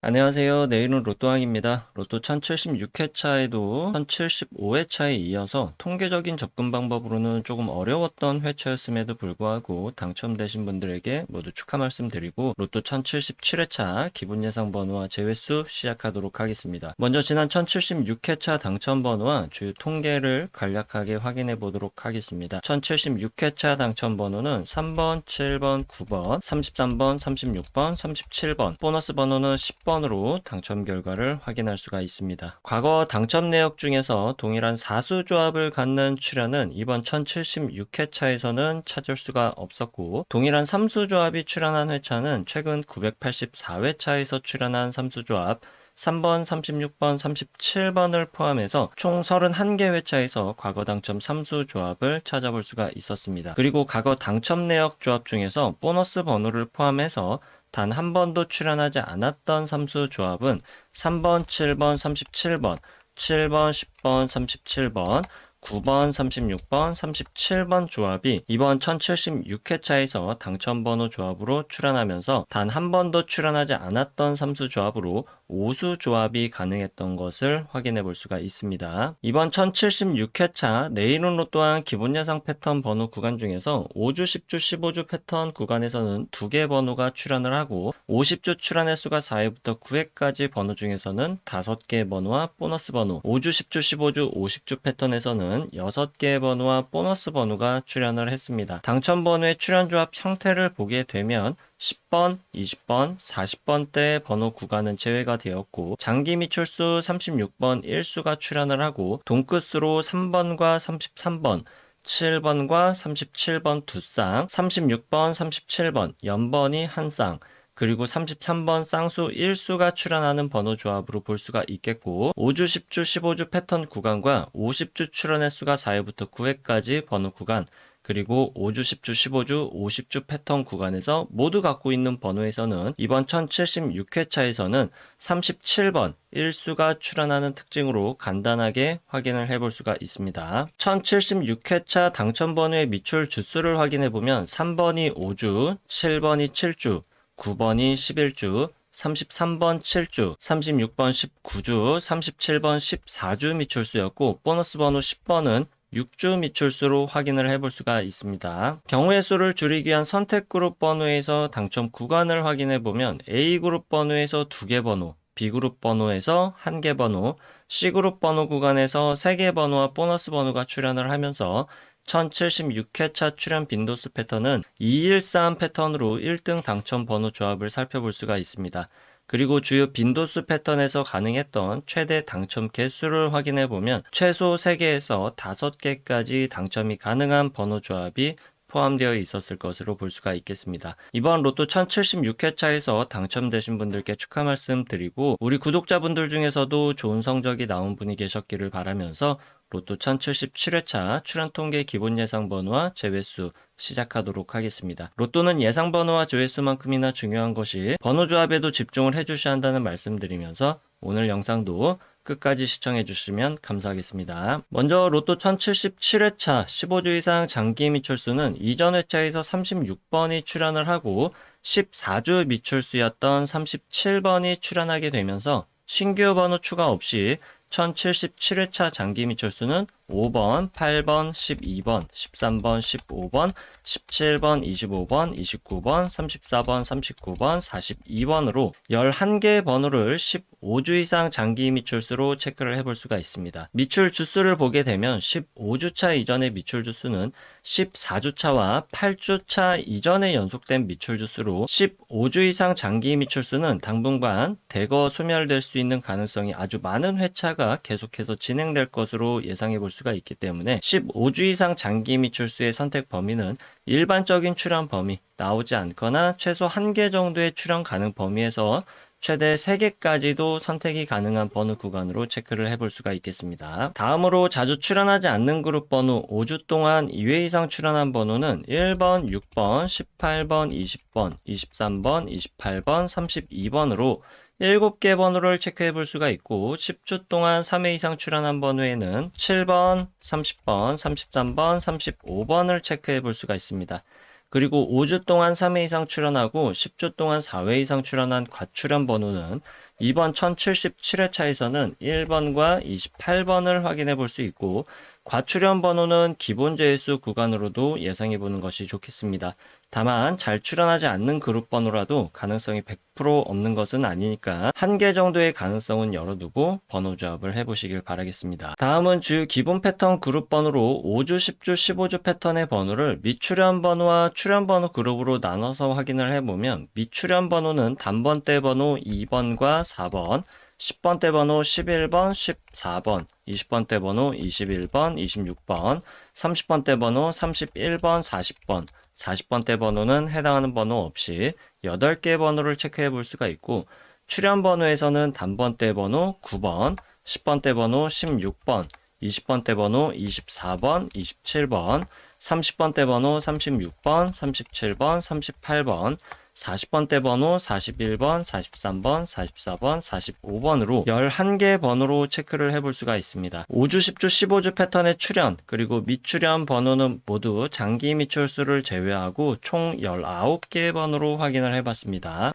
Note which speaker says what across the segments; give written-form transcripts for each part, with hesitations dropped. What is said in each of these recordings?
Speaker 1: 안녕하세요. 내일은 로또왕입니다. 로또 1076회차에도 1075회차에 이어서 통계적인 접근 방법으로는 조금 어려웠던 회차였음에도 불구하고 당첨되신 분들에게 모두 축하 말씀드리고 로또 1077회차 기본 예상 번호와 제외수 시작하도록 하겠습니다. 먼저 지난 1076회차 당첨 번호와 주요 통계를 간략하게 확인해 보도록 하겠습니다. 1076회차 당첨 번호는 3번, 7번, 9번, 33번, 36번, 37번, 보너스 번호는 10번으로 당첨 결과를 확인할 수가 있습니다. 과거 당첨 내역 중에서 동일한 사수 조합을 갖는 출연은 이번 1076회차에서는 찾을 수가 없었고, 동일한 삼수 조합이 출연한 회차는 최근 984회차에서 출연한 삼수 조합 3번, 36번, 37번을 포함해서 총 31개 회차에서 과거 당첨 삼수 조합을 찾아볼 수가 있었습니다. 그리고 과거 당첨 내역 조합 중에서 보너스 번호를 포함해서 단 한 번도 출연하지 않았던 삼수 조합은 3번, 7번, 37번, 7번, 10번, 37번, 9번, 36번, 37번 조합이 이번 1076회차에서 당첨번호 조합으로 출연하면서 단 한 번도 출연하지 않았던 삼수 조합으로 5수 조합이 가능했던 것을 확인해 볼 수가 있습니다. 이번 1076회차 내일은 로또왕 기본 예상 패턴 번호 구간 중에서 5주, 10주, 15주 패턴 구간에서는 2개 번호가 출연을 하고 50주 출연 횟수가 4회부터 9회까지 번호 중에서는 5개 번호와 보너스 번호, 5주, 10주, 15주, 50주 패턴에서는 6개의 번호와 보너스 번호가 출연을 했습니다. 당첨 번호의 출연 조합 형태를 보게 되면 10번, 20번, 40번대 번호 구간은 제외가 되었고 장기 미출수 36번 1수가 출연을 하고 동끝수로 3번과 33번 7번과 37번 두 쌍, 36번, 37번 연번이 한 쌍, 그리고 33번 쌍수 1수가 출연하는 번호 조합으로 볼 수가 있겠고 5주, 10주, 15주 패턴 구간과 50주 출연 횟수가 4회부터 9회까지 번호 구간, 그리고 5주, 10주, 15주, 50주 패턴 구간에서 모두 갖고 있는 번호에서는 이번 1076회차에서는 37번 1수가 출연하는 특징으로 간단하게 확인을 해볼 수가 있습니다. 1076회차 당첨 번호의 미출 주수를 확인해 보면 3번이 5주, 7번이 7주, 9번이 11주, 33번 7주, 36번 19주, 37번 14주 미출수였고 보너스 번호 10번은 6주 미출수로 확인을 해볼 수가 있습니다. 경우의 수를 줄이기 위한 선택 그룹 번호에서 당첨 구간을 확인해 보면 A그룹 번호에서 2개 번호, B그룹 번호에서 1개 번호, C그룹 번호 구간에서 3개 번호와 보너스 번호가 출연을 하면서 1076회차 출연 빈도수 패턴은 213 패턴으로 1등 당첨 번호 조합을 살펴볼 수가 있습니다. 그리고 주요 빈도수 패턴에서 가능했던 최대 당첨 개수를 확인해 보면 최소 3개에서 5개까지 당첨이 가능한 번호 조합이 포함되어 있었을 것으로 볼 수가 있겠습니다. 이번 로또 1076회차에서 당첨되신 분들께 축하 말씀 드리고 우리 구독자분들 중에서도 좋은 성적이 나온 분이 계셨기를 바라면서 로또 1077회차 출연 통계 기본 예상 번호와 제외수 시작하도록 하겠습니다. 로또는 예상 번호와 제외수만큼이나 중요한 것이 번호 조합에도 집중을 해주셔야 한다는 말씀드리면서 오늘 영상도 끝까지 시청해 주시면 감사하겠습니다. 먼저 로또 1077회차 15주 이상 장기 미출수는 이전 회차에서 36번이 출연을 하고 14주 미출수였던 37번이 출연하게 되면서 신규 번호 추가 없이 1077회차 장기 미출수는 5번, 8번, 12번, 13번, 15번, 17번, 25번, 29번, 34번, 39번, 42번으로 11개의 번호를 15주 이상 장기 미출수로 체크를 해볼 수가 있습니다. 미출 주수를 보게 되면 15주차 이전의 미출 주수는 14주차와 8주차 이전에 연속된 미출 주수로 15주 이상 장기 미출수는 당분간 대거 소멸될 수 있는 가능성이 아주 많은 회차가 계속해서 진행될 것으로 예상해 볼 수가 있기 때문에 15주 이상 장기 미출수의 선택 범위는 일반적인 출연 범위, 나오지 않거나 최소 1개 정도의 출연 가능 범위에서 최대 3개까지도 선택이 가능한 번호 구간으로 체크를 해볼 수가 있겠습니다. 다음으로 자주 출연하지 않는 그룹 번호 5주 동안 2회 이상 출연한 번호는 1번, 6번, 18번, 20번, 23번, 28번, 32번으로 7개 번호를 체크해 볼 수가 있고 10주 동안 3회 이상 출연한 번호에는 7번, 30번, 33번, 35번을 체크해 볼 수가 있습니다. 그리고 5주 동안 3회 이상 출연하고 10주 동안 4회 이상 출연한 과출연 번호는 이번 1077회차에서는 1번과 28번을 확인해 볼 수 있고, 과출현 번호는 기본 제일수 구간으로도 예상해 보는 것이 좋겠습니다. 다만 잘 출현하지 않는 그룹 번호라도 가능성이 100% 없는 것은 아니니까 한 개 정도의 가능성은 열어두고 번호 조합을 해보시길 바라겠습니다. 다음은 주요 기본 패턴 그룹 번호로 5주, 10주, 15주 패턴의 번호를 미출현 번호와 출현 번호 그룹으로 나눠서 확인을 해보면, 미출현 번호는 단번대 번호 2번과 4번, 10번대 번호 11번, 14번, 20번대 번호 21번, 26번, 30번대 번호 31번, 40번, 40번대 번호는 해당하는 번호 없이 8개의 번호를 체크해 볼 수가 있고, 출현 번호에서는 단번대 번호 9번, 10번대 번호 16번, 20번대 번호 24번, 27번, 30번대 번호 36번, 37번, 38번, 40번대 번호 41번, 43번, 44번, 45번으로 11개의 번호로 체크를 해볼 수가 있습니다. 5주, 10주, 15주 패턴의 출현, 그리고 미출현 번호는 모두 장기 미출수를 제외하고 총 19개의 번호로 확인을 해봤습니다.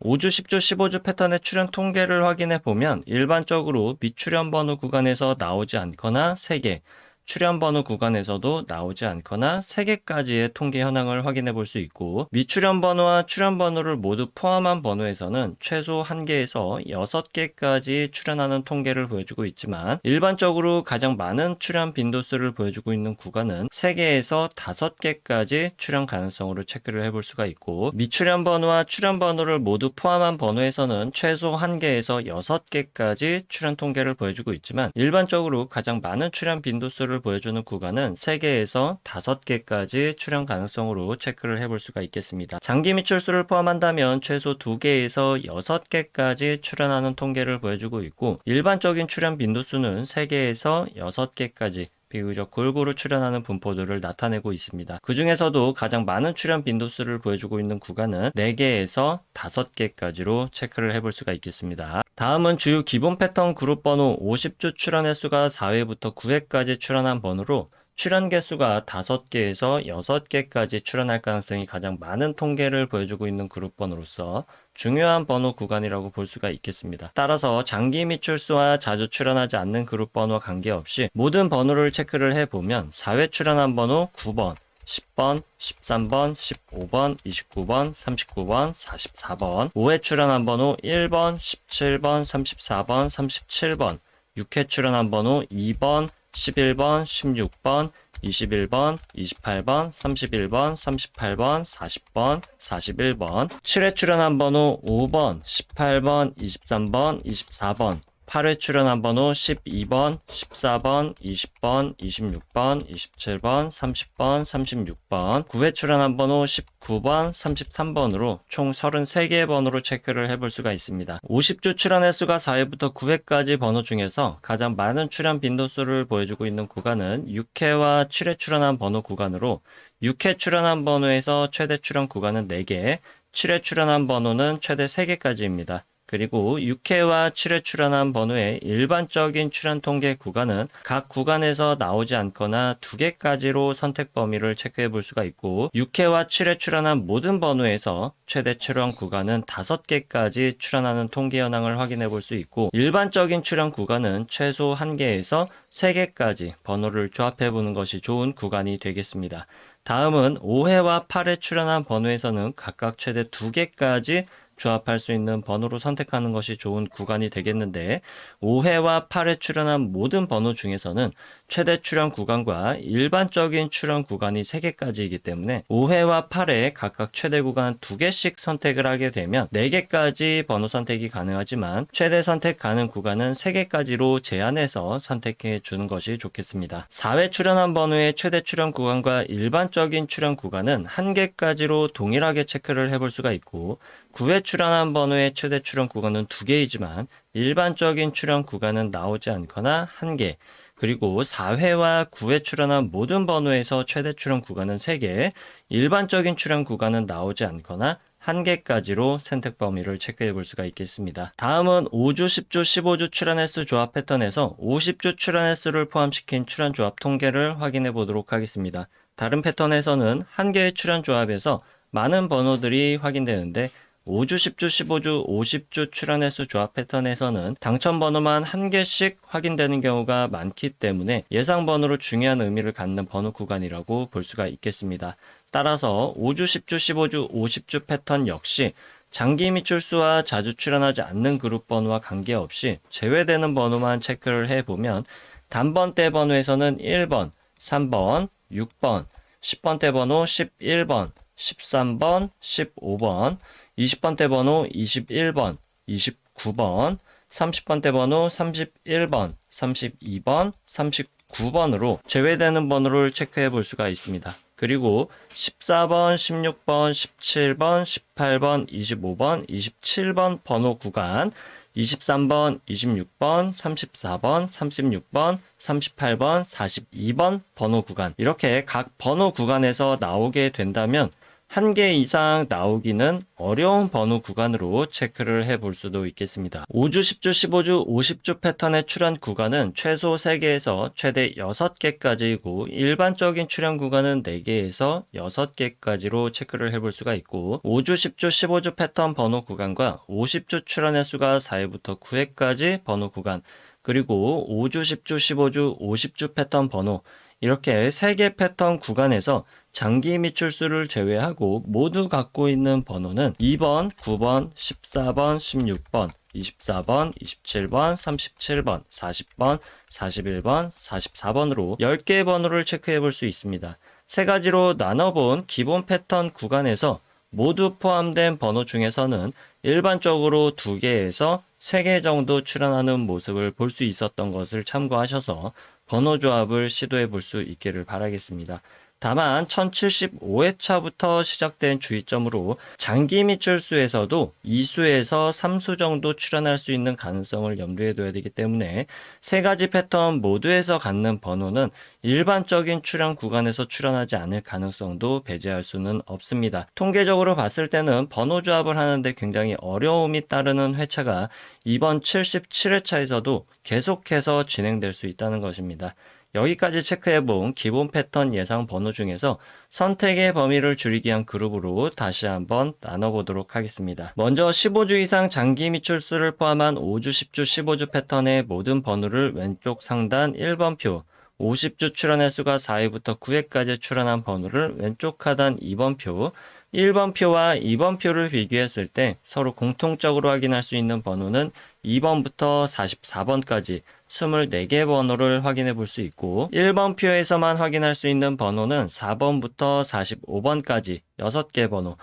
Speaker 1: 5주, 10주, 15주 패턴의 출현 통계를 확인해 보면 일반적으로 미출현 번호 구간에서 나오지 않거나 3개, 출현 번호 구간에서도 나오지 않거나 3개까지의 통계 현황을 확인해 볼 수 있고, 미출현 번호와 출현 번호를 모두 포함한 번호에서는 최소 1개에서 6개까지 출현하는 통계를 보여주고 있지만, 일반적으로 가장 많은 출현 빈도수를 보여주고 있는 구간은 3개에서 5개까지 출현 가능성으로 체크를 해볼 수가 있고, 미출현 번호와 출현 번호를 모두 포함한 번호에서는 최소 1개에서 6개까지 출현 통계를 보여주고 있지만, 일반적으로 가장 많은 출현 빈도수를 보여주는 구간은 3개에서 5개까지 출현 가능성으로 체크를 해볼 수가 있겠습니다. 장기 미출수를 포함한다면 최소 2개에서 6개까지 출현하는 통계를 보여주고 있고, 일반적인 출현 빈도수는 3개에서 6개까지 비교적 골고루 출현하는 분포들을 나타내고 있습니다. 그 중에서도 가장 많은 출현 빈도수를 보여주고 있는 구간은 4개에서 5개까지로 체크를 해볼 수가 있겠습니다. 다음은 주요 기본 패턴 그룹 번호 50주 출현 횟수가 4회부터 9회까지 출현한 번호로, 출현 개수가 5개에서 6개까지 출현할 가능성이 가장 많은 통계를 보여주고 있는 그룹 번호로서 중요한 번호 구간이라고 볼 수가 있겠습니다. 따라서 장기 미출수와 자주 출현하지 않는 그룹 번호와 관계없이 모든 번호를 체크를 해보면 4회 출현한 번호 9번, 10번, 13번, 15번, 29번, 39번, 44번, 5회 출현한 번호 1번, 17번, 34번, 37번, 6회 출현한 번호 2번, 11번, 16번, 21번, 28번, 31번, 38번, 40번, 41번, 7회 출현한 번호 5번, 18번, 23번, 24번, 8회 출현한 번호 12번, 14번, 20번, 26번, 27번, 30번, 36번, 9회 출현한 번호 19번, 33번으로 총 33개의 번호로 체크를 해볼 수가 있습니다. 50주 출현 횟수가 4회부터 9회까지 번호 중에서 가장 많은 출현 빈도수를 보여주고 있는 구간은 6회와 7회 출현한 번호 구간으로, 6회 출현한 번호에서 최대 출현 구간은 4개, 7회 출현한 번호는 최대 3개까지입니다. 그리고 6회와 7회 출현한 번호의 일반적인 출현 통계 구간은 각 구간에서 나오지 않거나 2개까지로 선택 범위를 체크해 볼 수가 있고, 6회와 7회 출현한 모든 번호에서 최대 출현 구간은 5개까지 출현하는 통계 현황을 확인해 볼 수 있고, 일반적인 출현 구간은 최소 1개에서 3개까지 번호를 조합해 보는 것이 좋은 구간이 되겠습니다. 다음은 5회와 8회 출현한 번호에서는 각각 최대 2개까지 조합할 수 있는 번호로 선택하는 것이 좋은 구간이 되겠는데, 5회와 8회 출현한 모든 번호 중에서는 최대 출현 구간과 일반적인 출현 구간이 3개까지이기 때문에 5회와 8회 각각 최대 구간 2개씩 선택을 하게 되면 4개까지 번호 선택이 가능하지만, 최대 선택 가능 구간은 3개까지로 제한해서 선택해 주는 것이 좋겠습니다. 4회 출현한 번호의 최대 출현 구간과 일반적인 출현 구간은 1개까지로 동일하게 체크를 해볼 수가 있고, 9회 출현한 번호의 최대 출현 구간은 2개이지만 일반적인 출현 구간은 나오지 않거나 1개, 그리고 4회와 9회 출현한 모든 번호에서 최대 출현 구간은 3개, 일반적인 출현 구간은 나오지 않거나 1개까지로 선택 범위를 체크해 볼 수가 있겠습니다. 다음은 5주, 10주, 15주 출현 횟수 조합 패턴에서 50주 출현 횟수를 포함시킨 출현 조합 통계를 확인해 보도록 하겠습니다. 다른 패턴에서는 1개의 출현 조합에서 많은 번호들이 확인되는데, 5주, 10주, 15주, 50주 출연 횟수 조합 패턴에서는 당첨 번호만 한 개씩 확인되는 경우가 많기 때문에 예상 번호로 중요한 의미를 갖는 번호 구간이라고 볼 수가 있겠습니다. 따라서 5주, 10주, 15주, 50주 패턴 역시 장기 미출수와 자주 출연하지 않는 그룹 번호와 관계없이 제외되는 번호만 체크를 해보면 단번대 번호에서는 1번, 3번, 6번, 10번대 번호 11번, 13번, 15번, 20번대 번호 21번, 29번, 30번대 번호 31번, 32번, 39번으로 제외되는 번호를 체크해 볼 수가 있습니다. 그리고 14번, 16번, 17번, 18번, 25번, 27번 번호 구간, 23번, 26번, 34번, 36번, 38번, 42번 번호 구간 이렇게 각 번호 구간에서 나오게 된다면 한 개 이상 나오기는 어려운 번호 구간으로 체크를 해볼 수도 있겠습니다. 5주, 10주, 15주, 50주 패턴의 출현 구간은 최소 3개에서 최대 6개까지이고 일반적인 출현 구간은 4개에서 6개까지로 체크를 해볼 수가 있고 5주, 10주, 15주 패턴 번호 구간과 50주 출현 횟수가 4회부터 9회까지 번호 구간 그리고 5주, 10주, 15주, 50주 패턴 번호 이렇게 3개 패턴 구간에서 장기 미출수를 제외하고 모두 갖고 있는 번호는 2번, 9번, 14번, 16번, 24번, 27번, 37번, 40번, 41번, 44번으로 10개의 번호를 체크해 볼 수 있습니다. 세 가지로 나눠본 기본 패턴 구간에서 모두 포함된 번호 중에서는 일반적으로 2개에서 3개 정도 출현하는 모습을 볼 수 있었던 것을 참고하셔서 번호 조합을 시도해 볼 수 있기를 바라겠습니다. 다만 1075회차부터 시작된 주의점으로 장기 미출수에서도 2수에서 3수 정도 출현할 수 있는 가능성을 염두에 둬야 되기 때문에 세 가지 패턴 모두에서 갖는 번호는 일반적인 출현 구간에서 출현하지 않을 가능성도 배제할 수는 없습니다. 통계적으로 봤을 때는 번호 조합을 하는데 굉장히 어려움이 따르는 회차가 이번 77회차에서도 계속해서 진행될 수 있다는 것입니다. 여기까지 체크해본 기본 패턴 예상 번호 중에서 선택의 범위를 줄이기 위한 그룹으로 다시 한번 나눠보도록 하겠습니다. 먼저 15주 이상 장기 미출수를 포함한 5주, 10주, 15주 패턴의 모든 번호를 왼쪽 상단 1번 표, 50주 출현 횟수가 4회부터 9회까지 출현한 번호를 왼쪽 하단 2번 표, 1번 표와 2번 표를 비교했을 때 서로 공통적으로 확인할 수 있는 번호는 2번부터 44번까지 24개 번호를 확인해 볼 수 있고 1번 표에서만 확인할 수 있는 번호는 4번부터 45번까지 6개 번호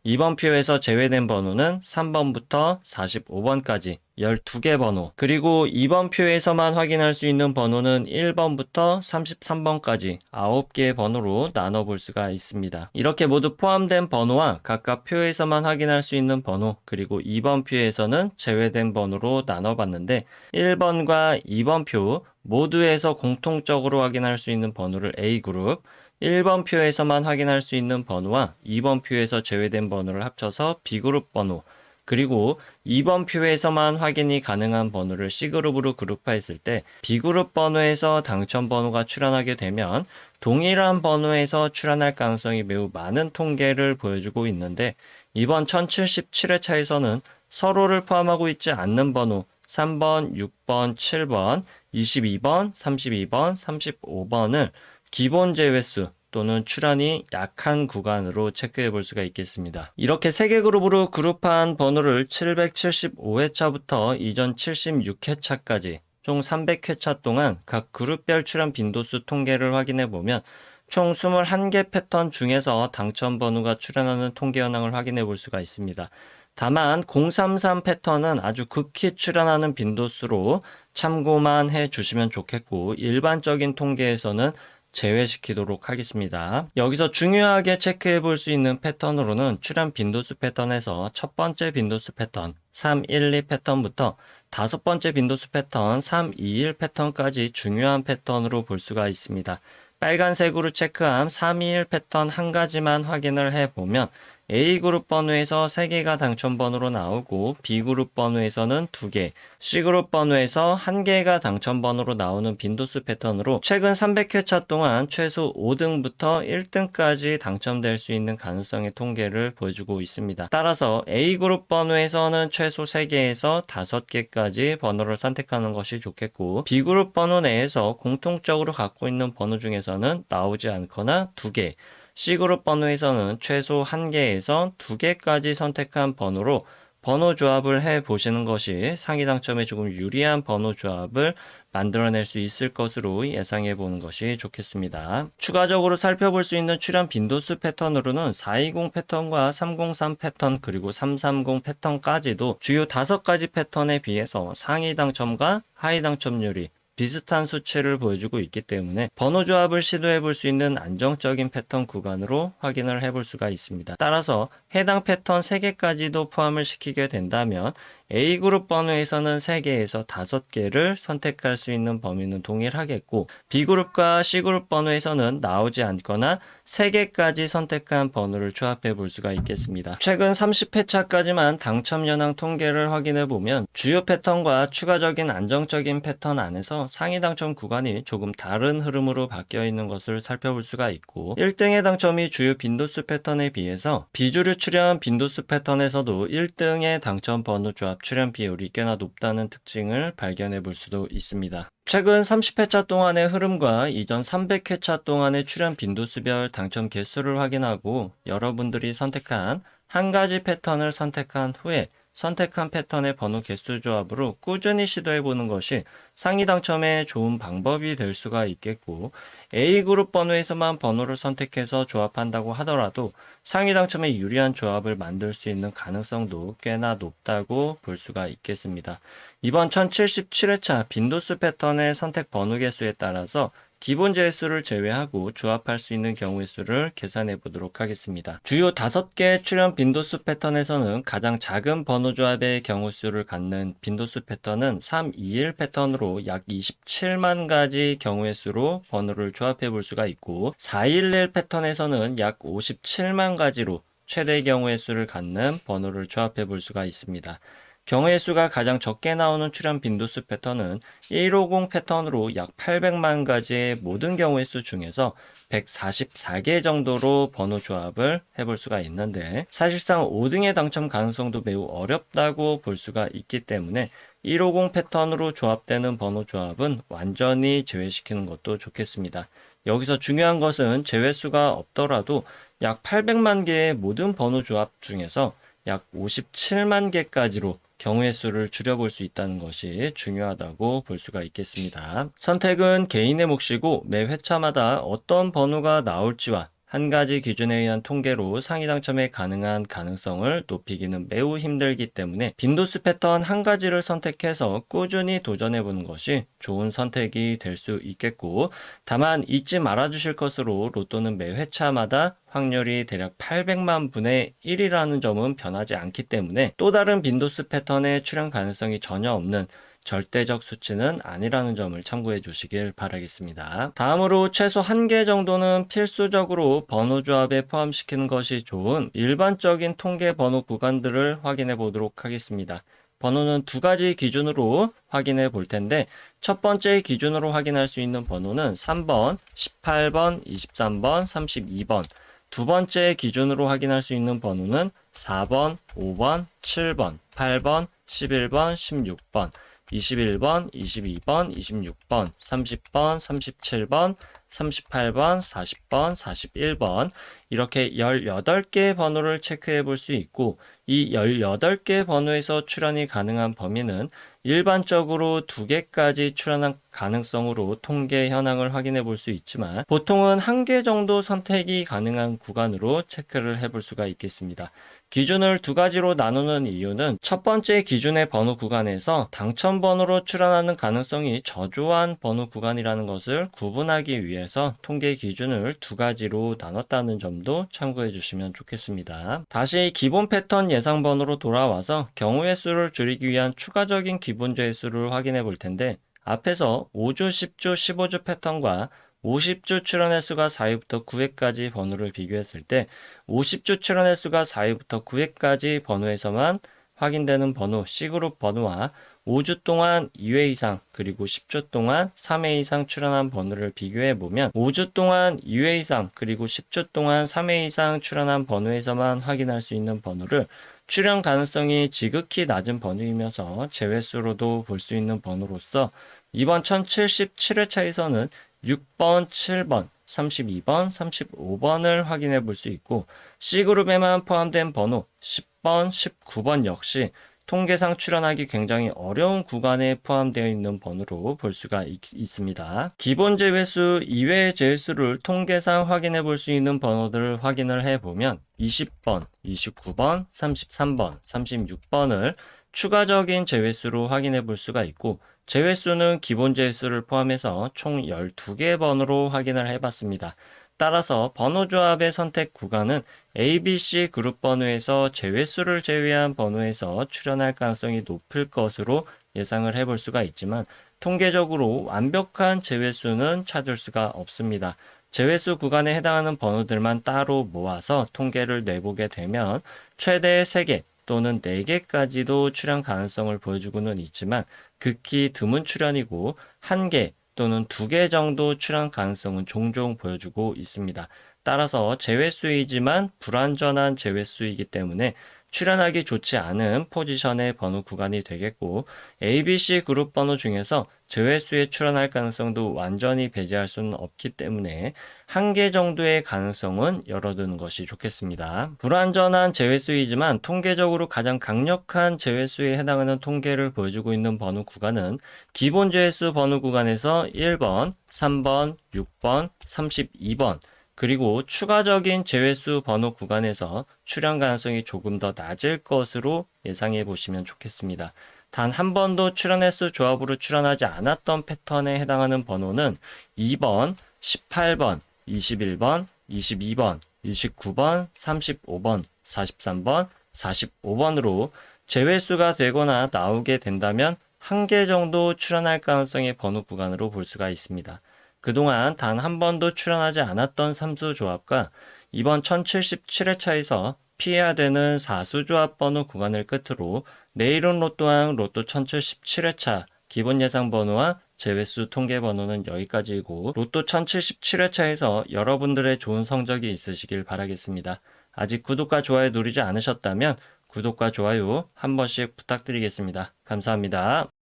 Speaker 1: 2번 표에서 제외된 번호는 3번부터 45번까지 12개 번호 그리고 2번 표에서만 확인할 수 있는 번호는 1번부터 33번까지 9개의 번호로 나눠볼 수가 있습니다. 이렇게 모두 포함된 번호와 각각 표에서만 확인할 수 있는 번호 그리고 2번 표에서는 제외된 번호로 나눠봤는데 1번과 2번 표 모두에서 공통적으로 확인할 수 있는 번호를 A그룹 1번 표에서만 확인할 수 있는 번호와 2번 표에서 제외된 번호를 합쳐서 B그룹 번호 그리고 2번 표에서만 확인이 가능한 번호를 C그룹으로 그룹화했을 때 B그룹 번호에서 당첨 번호가 출현하게 되면 동일한 번호에서 출현할 가능성이 매우 많은 통계를 보여주고 있는데 이번 1077회차에서는 서로를 포함하고 있지 않는 번호 3번, 6번, 7번, 22번, 32번, 35번을 기본 제외수 또는 출현이 약한 구간으로 체크해 볼 수가 있겠습니다. 이렇게 3개 그룹으로 그룹한 번호를 775회차부터 이전 76회차까지 총 300회차 동안 각 그룹별 출현 빈도수 통계를 확인해 보면 총 21개 패턴 중에서 당첨 번호가 출현하는 통계 현황을 확인해 볼 수가 있습니다. 다만 033 패턴은 아주 극히 출현하는 빈도수로 참고만 해 주시면 좋겠고 일반적인 통계에서는 제외시키도록 하겠습니다. 여기서 중요하게 체크해 볼 수 있는 패턴으로는 출현 빈도수 패턴에서 첫 번째 빈도수 패턴 3, 1, 2 패턴부터 다섯 번째 빈도수 패턴 3, 2, 1 패턴까지 중요한 패턴으로 볼 수가 있습니다. 빨간색으로 체크한 3, 2, 1 패턴 한 가지만 확인을 해보면 A그룹 번호에서 3개가 당첨 번호로 나오고 B그룹 번호에서는 2개, C그룹 번호에서 1개가 당첨 번호로 나오는 빈도수 패턴으로 최근 300회차 동안 최소 5등부터 1등까지 당첨될 수 있는 가능성의 통계를 보여주고 있습니다. 따라서 A그룹 번호에서는 최소 3개에서 5개까지 번호를 선택하는 것이 좋겠고, B그룹 번호 내에서 공통적으로 갖고 있는 번호 중에서는 나오지 않거나 2개, C그룹 번호에서는 최소 1개에서 2개까지 선택한 번호로 번호 조합을 해 보시는 것이 상위 당첨에 조금 유리한 번호 조합을 만들어낼 수 있을 것으로 예상해 보는 것이 좋겠습니다. 추가적으로 살펴볼 수 있는 출현 빈도수 패턴으로는 420 패턴과 303 패턴 그리고 330 패턴까지도 주요 5가지 패턴에 비해서 상위 당첨과 하위 당첨률이 비슷한 수치를 보여주고 있기 때문에 번호 조합을 시도해 볼 수 있는 안정적인 패턴 구간으로 확인을 해 볼 수가 있습니다. 따라서 해당 패턴 3개까지도 포함을 시키게 된다면 A그룹 번호에서는 3개에서 5개를 선택할 수 있는 범위는 동일하겠고, B그룹과 C그룹 번호에서는 나오지 않거나 3개까지 선택한 번호를 조합해 볼 수가 있겠습니다. 최근 30회차까지만 당첨 현황 통계를 확인해 보면 주요 패턴과 추가적인 안정적인 패턴 안에서 상위 당첨 구간이 조금 다른 흐름으로 바뀌어 있는 것을 살펴볼 수가 있고, 1등의 당첨이 주요 빈도수 패턴에 비해서 비주류 출현 빈도수 패턴에서도 1등의 당첨 번호 조합 출현 비율이 꽤나 높다는 특징을 발견해 볼 수도 있습니다. 최근 30회차 동안의 흐름과 이전 300회차 동안의 출현 빈도수별 당첨 개수를 확인하고, 여러분들이 선택한 한 가지 패턴을 선택한 후에 선택한 패턴의 번호 개수 조합으로 꾸준히 시도해 보는 것이 상위 당첨에 좋은 방법이 될 수가 있겠고, A그룹 번호에서만 번호를 선택해서 조합한다고 하더라도 상위 당첨에 유리한 조합을 만들 수 있는 가능성도 꽤나 높다고 볼 수가 있겠습니다. 이번 1077회차 빈도수 패턴의 선택 번호 개수에 따라서 기본 제수를 제외하고 조합할 수 있는 경우의 수를 계산해 보도록 하겠습니다. 주요 5개 출현 빈도수 패턴에서는 가장 작은 번호 조합의 경우 수를 갖는 빈도수 패턴은 321 패턴으로 약 27만 가지 경우의 수로 번호를 조합해 볼 수가 있고, 411 패턴에서는 약 57만 가지로 최대 경우의 수를 갖는 번호를 조합해 볼 수가 있습니다. 경우의 수가 가장 적게 나오는 출현 빈도수 패턴은 150 패턴으로 약 800만 가지의 모든 경우의 수 중에서 144개 정도로 번호 조합을 해볼 수가 있는데, 사실상 5등의 당첨 가능성도 매우 어렵다고 볼 수가 있기 때문에 150 패턴으로 조합되는 번호 조합은 완전히 제외시키는 것도 좋겠습니다. 여기서 중요한 것은 제외수가 없더라도 약 800만 개의 모든 번호 조합 중에서 약 57만 개까지로 경우의 수를 줄여볼 수 있다는 것이 중요하다고 볼 수가 있겠습니다. 선택은 개인의 몫이고 매 회차마다 어떤 번호가 나올지와 한 가지 기준에 의한 통계로 상위 당첨에 가능한 가능성을 높이기는 매우 힘들기 때문에 빈도수 패턴 한 가지를 선택해서 꾸준히 도전해보는 것이 좋은 선택이 될 수 있겠고, 다만 잊지 말아 주실 것으로 로또는 매 회차마다 확률이 대략 800만 분의 1이라는 점은 변하지 않기 때문에 또 다른 빈도수 패턴의 출현 가능성이 전혀 없는 절대적 수치는 아니라는 점을 참고해 주시길 바라겠습니다. 다음으로 최소 1개 정도는 필수적으로 번호 조합에 포함시키는 것이 좋은 일반적인 통계 번호 구간들을 확인해 보도록 하겠습니다. 번호는 2가지 기준으로 확인해 볼 텐데, 첫 번째 기준으로 확인할 수 있는 번호는 3번, 18번, 23번, 32번, 두 번째 기준으로 확인할 수 있는 번호는 4번, 5번, 7번, 8번, 11번, 16번, 21번, 22번, 26번, 30번, 37번, 38번, 40번, 41번 이렇게 18개 번호를 체크해 볼 수 있고, 이 18개 번호에서 출현이 가능한 범위는 일반적으로 2개까지 출현한 가능성으로 통계 현황을 확인해 볼 수 있지만, 보통은 1개 정도 선택이 가능한 구간으로 체크를 해 볼 수가 있겠습니다. 기준을 2가지로 나누는 이유는 첫 번째 기준의 번호 구간에서 당첨 번호로 출현하는 가능성이 저조한 번호 구간이라는 것을 구분하기 위해서 통계 기준을 2가지로 나눴다는 점도 참고해 주시면 좋겠습니다. 다시 기본 패턴 예상 번호로 돌아와서 경우의 수를 줄이기 위한 추가적인 기본 죄수를 확인해 볼 텐데, 앞에서 5주, 10주, 15주 패턴과 50주 출원 횟수가 4회부터 9회까지 번호를 비교했을 때 50주 출원 횟수가 4회부터 9회까지 번호에서만 확인되는 번호 C그룹 번호와 5주 동안 2회 이상 그리고 10주 동안 3회 이상 출원한 번호를 비교해 보면 5주 동안 2회 이상 그리고 10주 동안 3회 이상 출원한 번호에서만 확인할 수 있는 번호를 출현 가능성이 지극히 낮은 번호이면서 제외수로도 볼 수 있는 번호로서 이번 1077회차에서는 6번, 7번, 32번, 35번을 확인해 볼 수 있고 C그룹에만 포함된 번호 10번, 19번 역시 통계상 출현하기 굉장히 어려운 구간에 포함되어 있는 번호로 볼 수가 있습니다. 기본 제외수 이외의 제외수를 통계상 확인해 볼 수 있는 번호들을 확인을 해보면 20번, 29번, 33번, 36번을 추가적인 제외수로 확인해 볼 수가 있고 제외수는 기본 제외수를 포함해서 총 12개의 번호로 확인을 해봤습니다. 따라서 번호 조합의 선택 구간은 ABC 그룹 번호에서 제외수를 제외한 번호에서 출현할 가능성이 높을 것으로 예상을 해볼 수가 있지만 통계적으로 완벽한 제외수는 찾을 수가 없습니다. 제외수 구간에 해당하는 번호들만 따로 모아서 통계를 내보게 되면 최대 3개 또는 4개까지도 출현 가능성을 보여주고는 있지만 극히 드문 출현이고 1개 또는 2개 정도 출현 가능성은 종종 보여주고 있습니다. 따라서 제외수이지만 불완전한 제외수이기 때문에 출현하기 좋지 않은 포지션의 번호 구간이 되겠고 ABC 그룹 번호 중에서 제외수에 출현할 가능성도 완전히 배제할 수는 없기 때문에 1개 정도의 가능성은 열어두는 것이 좋겠습니다. 불완전한 제외수이지만 통계적으로 가장 강력한 제외수에 해당하는 통계를 보여주고 있는 번호 구간은 기본 제외수 번호 구간에서 1번, 3번, 6번, 32번 그리고 추가적인 제외수 번호 구간에서 출현 가능성이 조금 더 낮을 것으로 예상해 보시면 좋겠습니다. 단 한 번도 출현 횟수 조합으로 출현하지 않았던 패턴에 해당하는 번호는 2번, 18번, 21번, 22번, 29번, 35번, 43번, 45번으로 제외수가 되거나 나오게 된다면 1개 정도 출현할 가능성의 번호 구간으로 볼 수가 있습니다. 그동안 단 한 번도 출현하지 않았던 삼수 조합과 이번 1077회차에서 피해야 되는 사수 조합 번호 구간을 끝으로 내일은 로또왕 로또 1077회차 기본 예상 번호와 제외수 통계 번호는 여기까지이고 로또 1077회차에서 여러분들의 좋은 성적이 있으시길 바라겠습니다. 아직 구독과 좋아요 누르지 않으셨다면 구독과 좋아요 한 번씩 부탁드리겠습니다. 감사합니다.